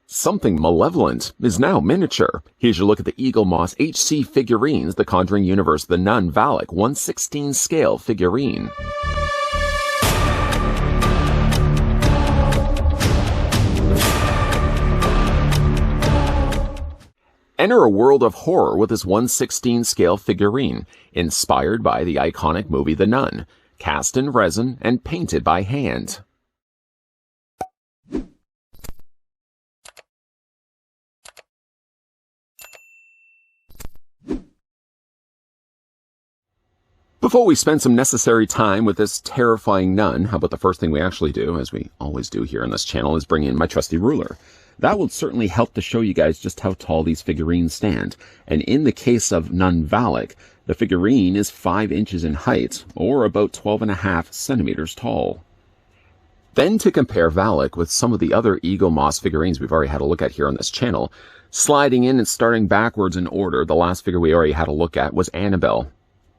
Something malevolent is now miniature. Here's your look at the Eaglemoss HC Figurines, the Conjuring Universe, the Nun Valak 1/16 scale figurine. Enter a world of horror with this 1/16 scale figurine, inspired by the iconic movie The Nun, cast in resin and painted by hand. Before we spend some necessary time with this terrifying nun, how about the first thing we actually do, as we always do here on this channel, is bring in my trusty ruler. That will certainly help to show you guys just how tall these figurines stand. And in the case of Nun Valak, the figurine is 5 inches in height, or about 12.5 centimeters tall. Then to compare Valak with some of the other Eaglemoss figurines we've already had a look at here on this channel, sliding in and starting backwards in order, the last figure we already had a look at was Annabelle.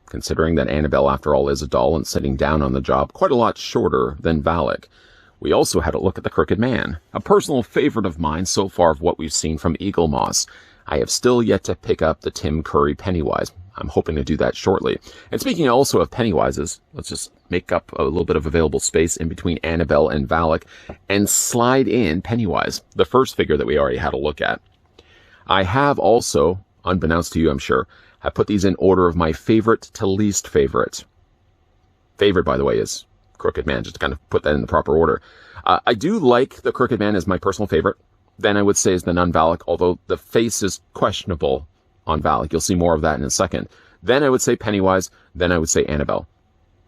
Considering that Annabelle, after all, is a doll and sitting down on the job, quite a lot shorter than Valak. We also had a look at the Crooked Man, a personal favorite of mine so far of what we've seen from Eaglemoss. I have still yet to pick up the Tim Curry Pennywise. I'm hoping to do that shortly. And speaking also of Pennywises, let's just make up a little bit of available space in between Annabelle and Valak and slide in Pennywise, the first figure that we already had a look at. I have also, unbeknownst to you I'm sure, I put these in order of my favorite to least favorite. Favorite, by the way, is Crooked Man, just to kind of put that in the proper order. I do like the Crooked Man as my personal favorite. Then I would say is the Nun Valak, although the face is questionable on Valak. You'll see more of that in a second. Then I would say Pennywise. Then I would say Annabelle.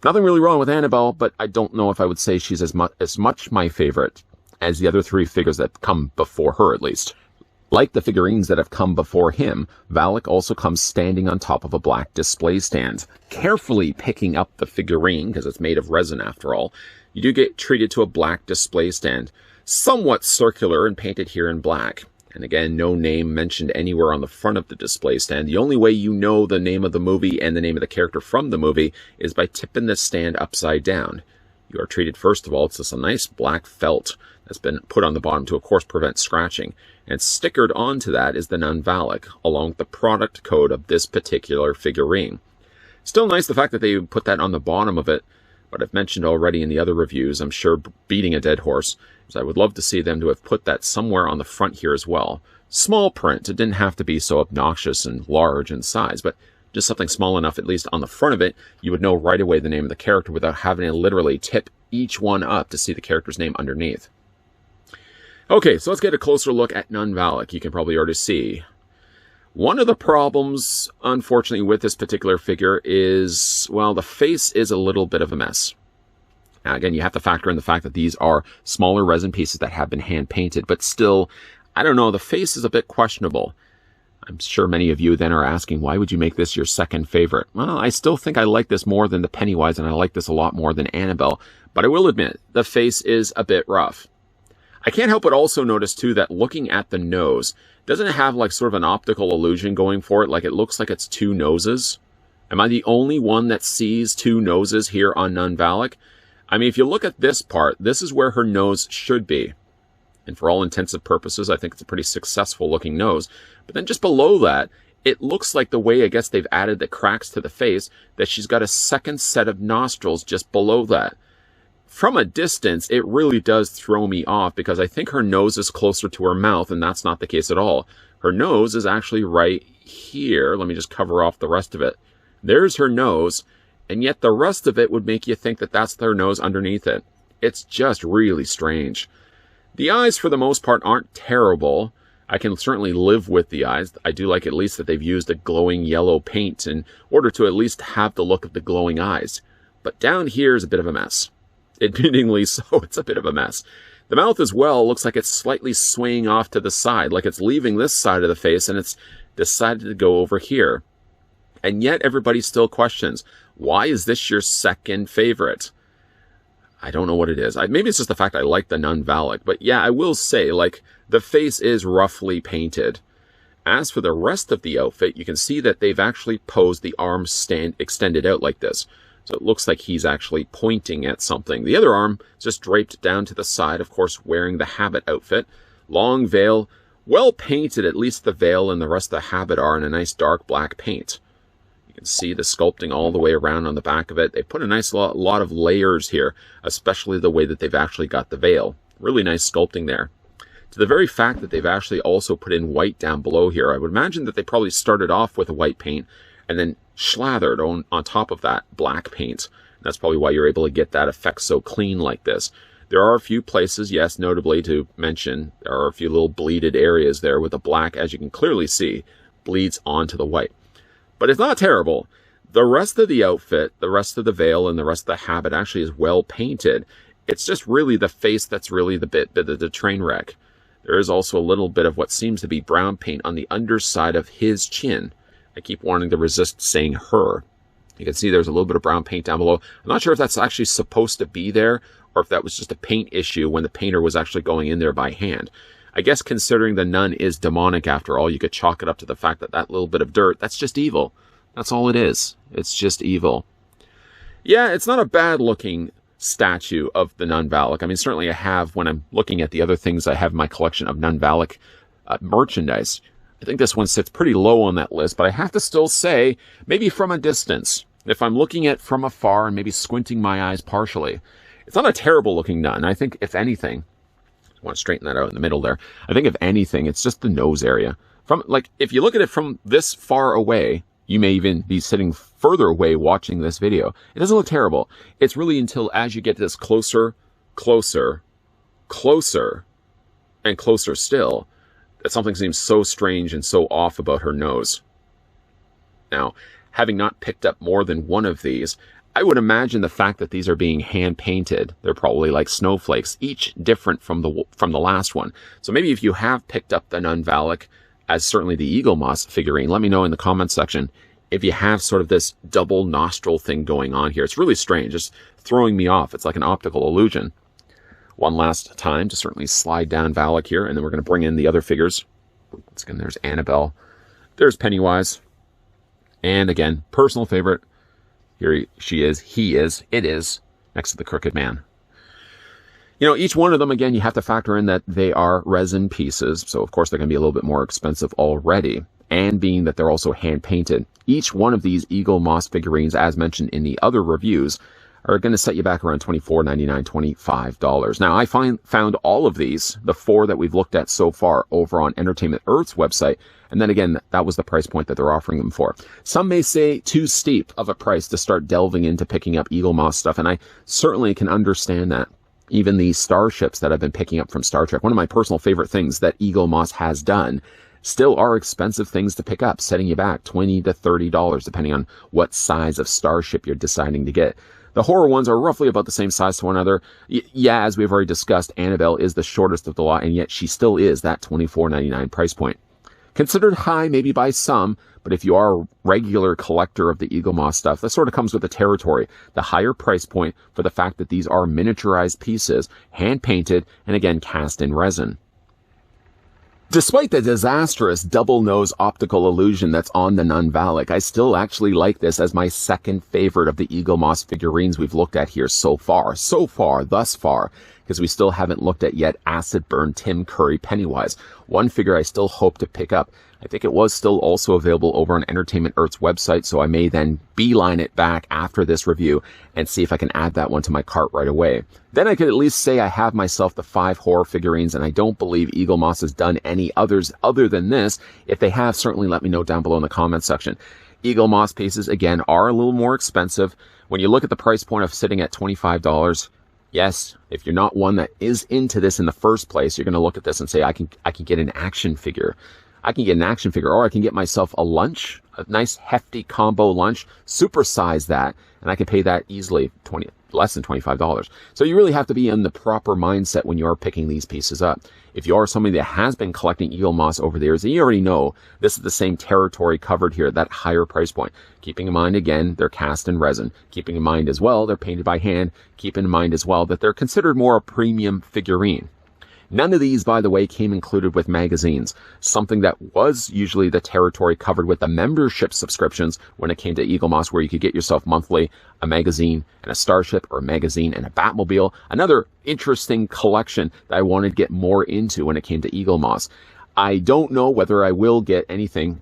Nothing really wrong with Annabelle, but I don't know if I would say she's as much my favorite as the other 3 figures that come before her, at least. Like the figurines that have come before him, Valak also comes standing on top of a black display stand, carefully picking up the figurine, because it's made of resin after all. You do get treated to a black display stand, somewhat circular and painted here in black. And again, no name mentioned anywhere on the front of the display stand. The only way you know the name of the movie and the name of the character from the movie is by tipping the stand upside down. You are treated, first of all, it's just a nice black felt that's been put on the bottom to, of course, prevent scratching. And stickered onto that is the Nun Valak, along with the product code of this particular figurine. Still nice the fact that they put that on the bottom of it, but I've mentioned already in the other reviews, I'm sure beating a dead horse, is I would love to see them to have put that somewhere on the front here as well. Small print, it didn't have to be so obnoxious and large in size, but just something small enough, at least on the front of it, you would know right away the name of the character without having to literally tip each one up to see the character's name underneath. Okay, so let's get a closer look at Nun Valak. You can probably already see. One of the problems, unfortunately, with this particular figure is, well, the face is a little bit of a mess. Now, again, you have to factor in the fact that these are smaller resin pieces that have been hand-painted, but still, I don't know, the face is a bit questionable. I'm sure many of you then are asking, why would you make this your second favorite? Well, I still think I like this more than the Pennywise, and I like this a lot more than Annabelle, but I will admit, the face is a bit rough. I can't help but also notice, too, that looking at the nose, doesn't it have like sort of an optical illusion going for it? Like it looks like it's 2 noses. Am I the only one that sees 2 noses here on Nun Valak? I mean, if you look at this part, this is where her nose should be. And for all intents and purposes, I think it's a pretty successful looking nose. But then just below that, it looks like the way I guess they've added the cracks to the face, that she's got a second set of nostrils just below that. From a distance, it really does throw me off because I think her nose is closer to her mouth, and that's not the case at all. Her nose is actually right here. Let me just cover off the rest of it. There's her nose, and yet the rest of it would make you think that that's their nose underneath it. It's just really strange. The eyes, for the most part, aren't terrible. I can certainly live with the eyes. I do like at least that they've used a glowing yellow paint in order to at least have the look of the glowing eyes. But down here is a bit of a mess. Admittingly so, it's a bit of a mess. The mouth as well looks like it's slightly swaying off to the side, like it's leaving this side of the face and it's decided to go over here. And yet everybody still questions, why is this your second favorite? I don't know what it is. Maybe it's just the fact I like the Nun Valak, but yeah, I will say, like, the face is roughly painted. As for the rest of the outfit, you can see that they've actually posed the arms extended out like this. So it looks like he's actually pointing at something. The other arm is just draped down to the side, of course, wearing the habit outfit. Long veil, well painted, at least the veil and the rest of the habit are in a nice dark black paint. You can see the sculpting all the way around on the back of it. They put a nice lot of layers here, especially the way that they've actually got the veil. Really nice sculpting there. To the very fact that they've actually also put in white down below here, I would imagine that they probably started off with a white paint and then slathered on top of that black paint. That's probably why you're able to get that effect so clean like this. There are a few places, yes, notably to mention, there are a few little bleeded areas there with the black, as you can clearly see, bleeds onto the white. But it's not terrible. The rest of the outfit, the rest of the veil, and the rest of the habit actually is well painted. It's just really the face that's really the bit of the train wreck. There is also a little bit of what seems to be brown paint on the underside of his chin. I keep wanting to resist saying her. You can see there's a little bit of brown paint down below. I'm not sure if that's actually supposed to be there or if that was just a paint issue when the painter was actually going in there by hand. I guess considering the nun is demonic after all, you could chalk it up to the fact that that little bit of dirt, that's just evil. That's all it is. It's just evil. Yeah, it's not a bad looking statue of the Nun Valak. I mean, certainly I have, when I'm looking at the other things I have in my collection of Nun Valak merchandise, I think this one sits pretty low on that list, but I have to still say, maybe from a distance, if I'm looking at from afar and maybe squinting my eyes partially, it's not a terrible looking nun. I think if anything, I want to straighten that out in the middle there. I think if anything, it's just the nose area. From, like, if you look at it from this far away, you may even be sitting further away watching this video. It doesn't look terrible. It's really until as you get this closer, closer, closer, and closer still, that something seems so strange and so off about her nose. Now, having not picked up more than one of these, I would imagine the fact that these are being hand-painted, they're probably like snowflakes, each different from the last one. So maybe if you have picked up the Nun Valak, as certainly the Eaglemoss figurine, let me know in the comments section if you have sort of this double nostril thing going on here. It's really strange, just throwing me off. It's like an optical illusion. One last time to certainly slide down Valak here, and then we're going to bring in the other figures. Once again, there's Annabelle. There's Pennywise. And again, personal favorite. Here she is, he is, it is, next to the Crooked Man. You know, each one of them, again, you have to factor in that they are resin pieces. So, of course, they're going to be a little bit more expensive already. And being that they're also hand-painted. Each one of these Eaglemoss figurines, as mentioned in the other reviews, are going to set you back around $24.99, $25. Now, I found all of these, the 4 that we've looked at so far, over on Entertainment Earth's website. And then again, that was the price point that they're offering them for. Some may say too steep of a price to start delving into picking up Eaglemoss stuff, and I certainly can understand that. Even the starships that I've been picking up from Star Trek, one of my personal favorite things that Eaglemoss has done, still are expensive things to pick up, setting you back $20 to $30, depending on what size of starship you're deciding to get. The horror ones are roughly about the same size to one another. Yeah, as we've already discussed, Annabelle is the shortest of the lot, and yet she still is that $24.99 price point. Considered high maybe by some, but if you are a regular collector of the Eaglemoss stuff, that sort of comes with the territory. The higher price point for the fact that these are miniaturized pieces, hand-painted, and again cast in resin. Despite the disastrous double-nose optical illusion that's on the Nun Valak, I still actually like this as my second favorite of the Eaglemoss figurines we've looked at here so far, thus far, because we still haven't looked at yet Acid Burn Tim Curry Pennywise. One figure I still hope to pick up. I think it was still also available over on Entertainment Earth's website, so I may then beeline it back after this review and see if I can add that one to my cart right away. Then I could at least say I have myself the 5 horror figurines, and I don't believe Eaglemoss has done any others other than this. If they have, certainly let me know down below in the comments section. Eaglemoss pieces, again, are a little more expensive. When you look at the price point of sitting at $25, yes, if you're not one that is into this in the first place, you're going to look at this and say, I can get an action figure. I can get an action figure, or I can get myself a lunch, a nice hefty combo lunch, supersize that, and I can pay that easily less than $25. So you really have to be in the proper mindset when you are picking these pieces up. If you are somebody that has been collecting Eaglemoss over the years, and you already know this is the same territory covered here, that higher price point. Keeping in mind, again, they're cast in resin. Keeping in mind as well, they're painted by hand. Keep in mind as well that they're considered more a premium figurine. None of these, by the way, came included with magazines, something that was usually the territory covered with the membership subscriptions when it came to Eaglemoss, where you could get yourself monthly a magazine and a Starship, or a magazine and a Batmobile. Another interesting collection that I wanted to get more into when it came to Eaglemoss. I don't know whether I will get anything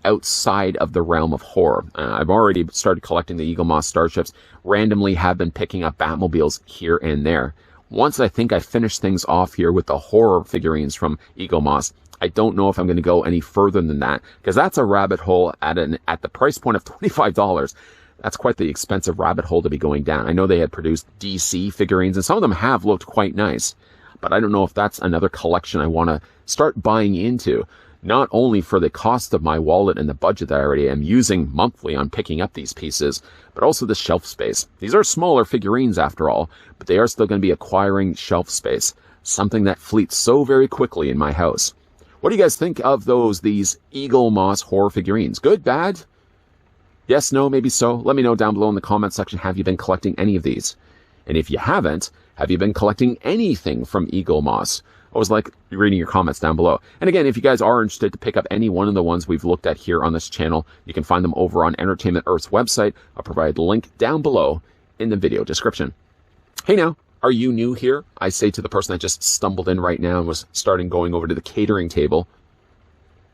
outside of the realm of horror. I've already started collecting the Eaglemoss Starships, randomly have been picking up Batmobiles here and there. Once I think I finish things off here with the horror figurines from Eaglemoss, I don't know if I'm going to go any further than that, because that's a rabbit hole at the price point of $25. That's quite the expensive rabbit hole to be going down. I know they had produced DC figurines, and some of them have looked quite nice, but I don't know if that's another collection I want to start buying into. Not only for the cost of my wallet and the budget that I already am using monthly on picking up these pieces, but also the shelf space. These are smaller figurines after all, but they are still going to be acquiring shelf space, something that fleets so very quickly in my house. What do you guys think of these Eaglemoss horror figurines? Good, bad? Yes, no, maybe so? Let me know down below in the comment section, have you been collecting any of these? And if you haven't, have you been collecting anything from Eaglemoss? I always like reading your comments down below. And again, if you guys are interested to pick up any one of the ones we've looked at here on this channel, you can find them over on Entertainment Earth's website. I'll provide a link down below in the video description. Hey now, are you new here? I say to the person that just stumbled in right now and was going over to the catering table.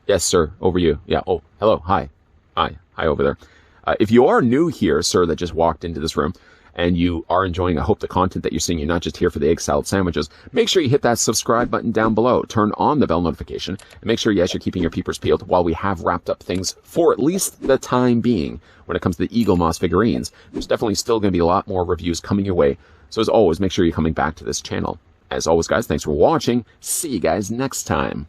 Yes, sir, over you. Yeah, oh, hello, hi. Hi over there. If you are new here, sir, that just walked into this room, and you are enjoying, I hope, the content that you're seeing, you're not just here for the egg salad sandwiches, make sure you hit that subscribe button down below, turn on the bell notification, and make sure, yes, you're keeping your peepers peeled while we have wrapped up things for at least the time being when it comes to the Eaglemoss figurines. There's definitely still going to be a lot more reviews coming your way, so as always, make sure you're coming back to this channel. As always, guys, thanks for watching. See you guys next time.